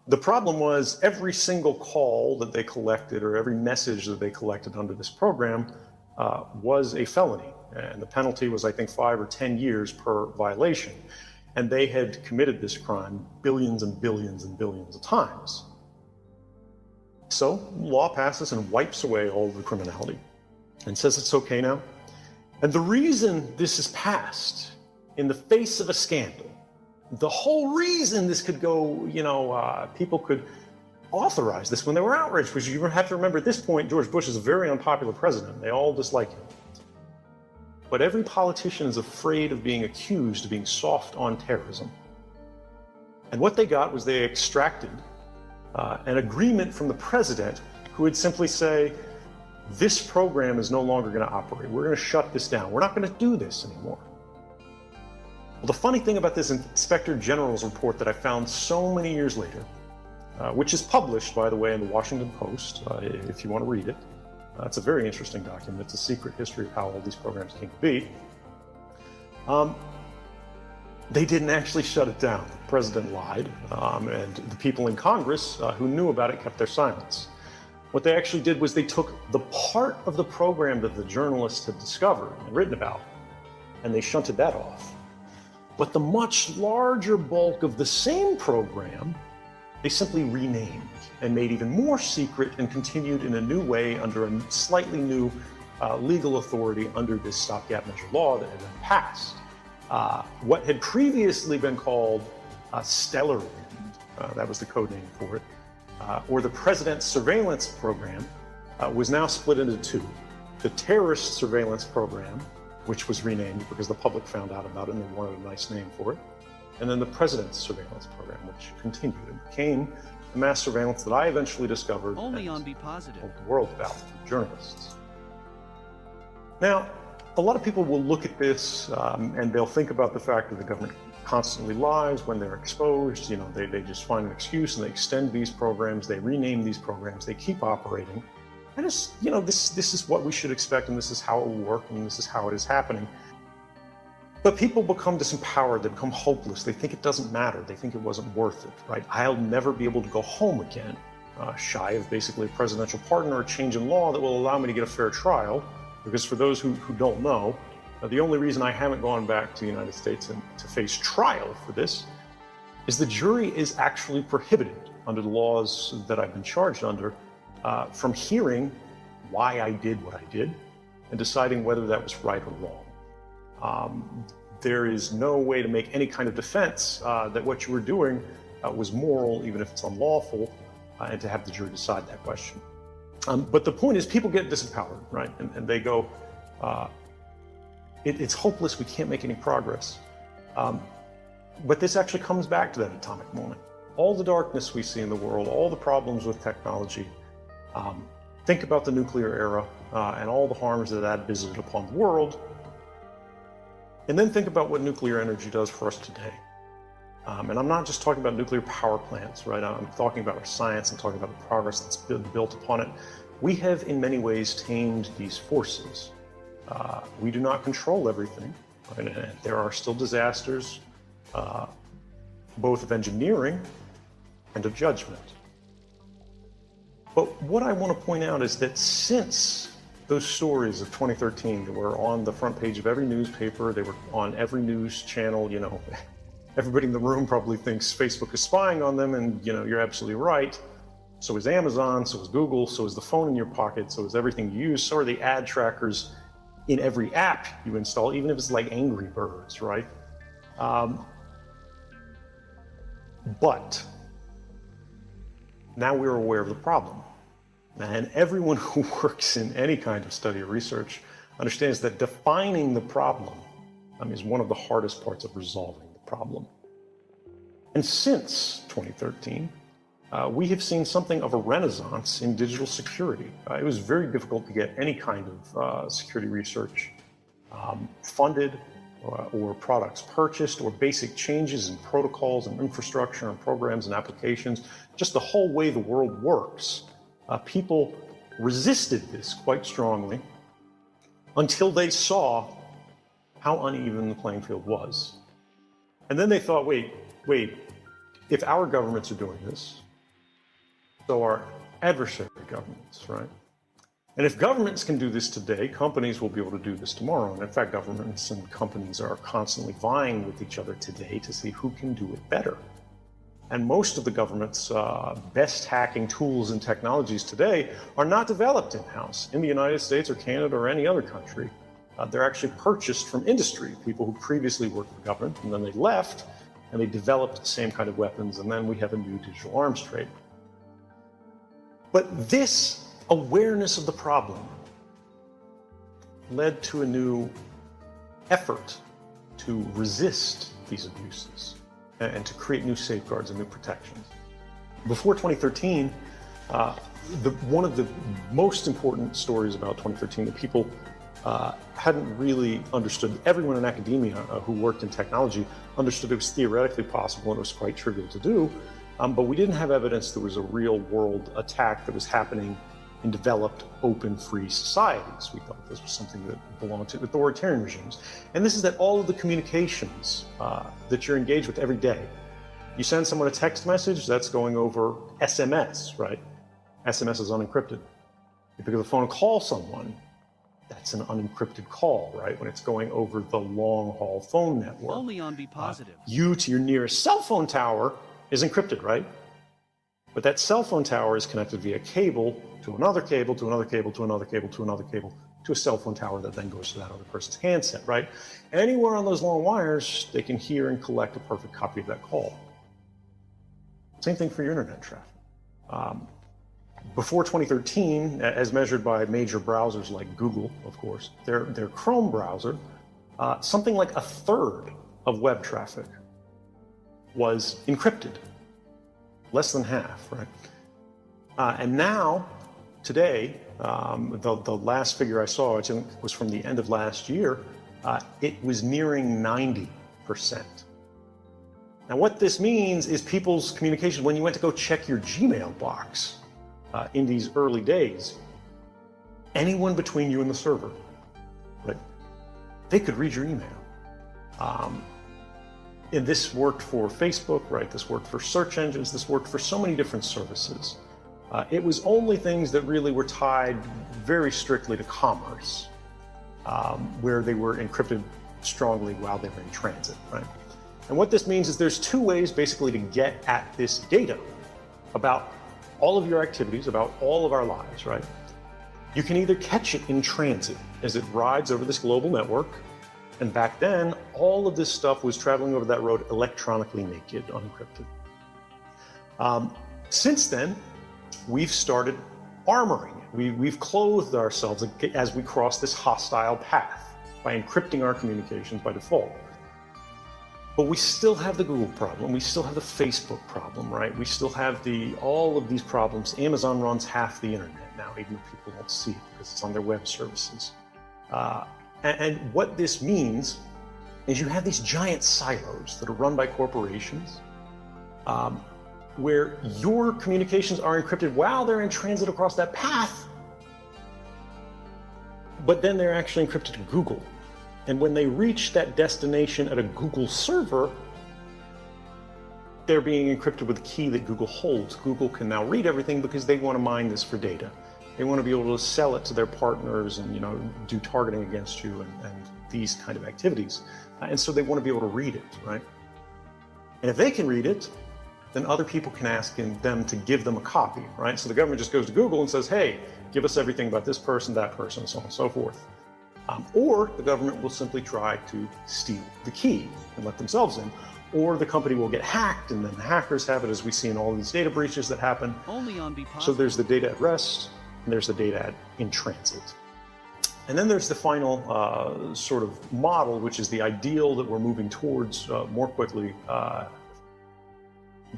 The problem was every single call that they collected or every message that they collected under this program was a felony. And the penalty was, I think, 5 or 10 years per violation. And they had committed this crime billions and billions and billions of times. So law passes and wipes away all the criminality and says it's okay now. And the reason this is passed in the face of a scandal, the whole reason this could go, people could authorize this when they were outraged, because you have to remember at this point, George Bush is a very unpopular president. They all dislike him. But every politician is afraid of being accused of being soft on terrorism. And what they got was they extracted an agreement from the president who would simply say, this program is no longer going to operate. We're going to shut this down. We're not going to do this anymore. Well, the funny thing about this Inspector General's report that I found so many years later, which is published, by the way, in the Washington Post, if you want to read it. It's a very interesting document. It's a secret history of how all these programs came to be. They didn't actually shut it down. The president lied, and the people in Congress who knew about it kept their silence. What they actually did was they took the part of the program that the journalists had discovered and written about, and they shunted that off. But the much larger bulk of the same program, they simply renamed and made even more secret and continued in a new way under a slightly new legal authority under this stopgap measure law that had been passed. What had previously been called Stellar Wind, that was the code name for it, or the President's Surveillance Program, was now split into two. The Terrorist Surveillance Program, which was renamed because the public found out about it and they wanted a nice name for it. And then the President's Surveillance Program, which continued and became the mass surveillance that I eventually discovered only on Be Positive told the world about through journalists. Now, a lot of people will look at this and they'll think about the fact that the government constantly lies when they're exposed. They just find an excuse and they extend these programs, they rename these programs, they keep operating. And it's, this is what we should expect, and this is how it will work, and this is how it is happening. But people become disempowered, they become hopeless, they think it doesn't matter, they think it wasn't worth it, right? I'll never be able to go home again, shy of basically a presidential pardon or a change in law that will allow me to get a fair trial. Because for those who don't know, the only reason I haven't gone back to the United States and to face trial for this is the jury is actually prohibited under the laws that I've been charged under from hearing why I did what I did and deciding whether that was right or wrong. There is no way to make any kind of defense that what you were doing was moral, even if it's unlawful, and to have the jury decide that question. But the point is, people get disempowered, right? And they go, it's hopeless, we can't make any progress. But this actually comes back to that atomic moment. All the darkness we see in the world, all the problems with technology, think about the nuclear era and all the harms that visited upon the world. And then think about what nuclear energy does for us today. And I'm not just talking about nuclear power plants, right? I'm talking about our science, I'm talking about the progress that's been built upon it. We have, in many ways, tamed these forces. We do not control everything, right? And there are still disasters, both of engineering and of judgment. But what I want to point out is that since those stories of 2013 that were on the front page of every newspaper, they were on every news channel, everybody in the room probably thinks Facebook is spying on them, and you're absolutely right. So is Amazon, so is Google, so is the phone in your pocket, so is everything you use, so are the ad trackers in every app you install, even if it's like Angry Birds, right? But now we're aware of the problem. And everyone who works in any kind of study or research understands that defining the problem is one of the hardest parts of resolving the problem. And since 2013, we have seen something of a renaissance in digital security. It was very difficult to get any kind of security research funded or products purchased, or basic changes in protocols and infrastructure and programs and applications, just the whole way the world works. People resisted this quite strongly until they saw how uneven the playing field was. And then they thought, wait, if our governments are doing this, so are adversary governments, right? And if governments can do this today, companies will be able to do this tomorrow. And in fact, governments and companies are constantly vying with each other today to see who can do it better. And most of the government's best hacking tools and technologies today are not developed in-house in the United States or Canada or any other country. They're actually purchased from industry, people who previously worked for government, and then they left and they developed the same kind of weapons, and then we have a new digital arms trade. But this awareness of the problem led to a new effort to resist these abuses and to create new safeguards and new protections. Before 2013, one of the most important stories about 2013 that people hadn't really understood, everyone in academia who worked in technology understood it was theoretically possible and it was quite trivial to do, but we didn't have evidence there was a real world attack that was happening in developed, open, free societies. We thought this was something that belonged to authoritarian regimes. And this is that all of the communications that you're engaged with every day, you send someone a text message, that's going over SMS, right? SMS is unencrypted. You pick up the phone and call someone, that's an unencrypted call, right? When it's going over the long-haul phone network. Only on Be Positive. You to your nearest cell phone tower is encrypted, right? But that cell phone tower is connected via cable to another cable, to another cable, to another cable, to another cable, to a cell phone tower that then goes to that other person's handset, right? Anywhere on those long wires, they can hear and collect a perfect copy of that call. Same thing for your internet traffic. Before 2013, as measured by major browsers like Google, of course, their Chrome browser, something like a third of web traffic was encrypted. Less than half, right? And now, today, the last figure I saw, which was from the end of last year, it was nearing 90%. Now, what this means is people's communication, when you went to go check your Gmail box in these early days, anyone between you and the server, right, they could read your email. And this worked for Facebook, right? This worked for search engines. This worked for so many different services. It was only things that really were tied very strictly to commerce, where they were encrypted strongly while they were in transit, right? And what this means is there's two ways basically to get at this data about all of your activities, about all of our lives, right? You can either catch it in transit as it rides over this global network. And back then, all of this stuff was traveling over that road electronically naked, unencrypted. Since then, we've started armoring it. We've clothed ourselves as we cross this hostile path by encrypting our communications by default. But we still have the Google problem. We still have the Facebook problem, right? We still have all of these problems. Amazon runs half the internet now, even though people don't see it because it's on their web services. And what this means is you have these giant silos that are run by corporations where your communications are encrypted while they're in transit across that path, but then they're actually encrypted to Google. And when they reach that destination at a Google server, they're being encrypted with a key that Google holds. Google can now read everything because they want to mine this for data. They want to be able to sell it to their partners and, do targeting against you and these kind of activities. And so they want to be able to read it, right? And if they can read it, then other people can ask them to give them a copy, right? So the government just goes to Google and says, hey, give us everything about this person, that person, so on and so forth. Or the government will simply try to steal the key and let themselves in. Or the company will get hacked and then hackers have it, as we see in all these data breaches that happen. Only on Be Positive. So there's the data at rest, and there's the data in transit. And then there's the final sort of model, which is the ideal that we're moving towards more quickly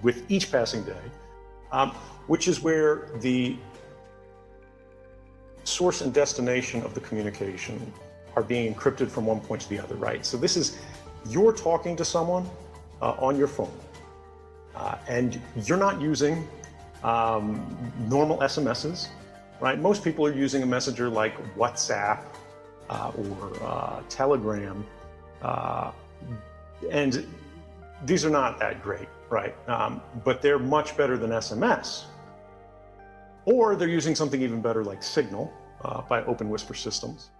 with each passing day, which is where the source and destination of the communication are being encrypted from one point to the other, right? So this is, you're talking to someone on your phone, and you're not using normal SMSs, right? Most people are using a messenger like WhatsApp or Telegram, and these are not that great, right? But they're much better than SMS. Or they're using something even better like Signal by Open Whisper Systems.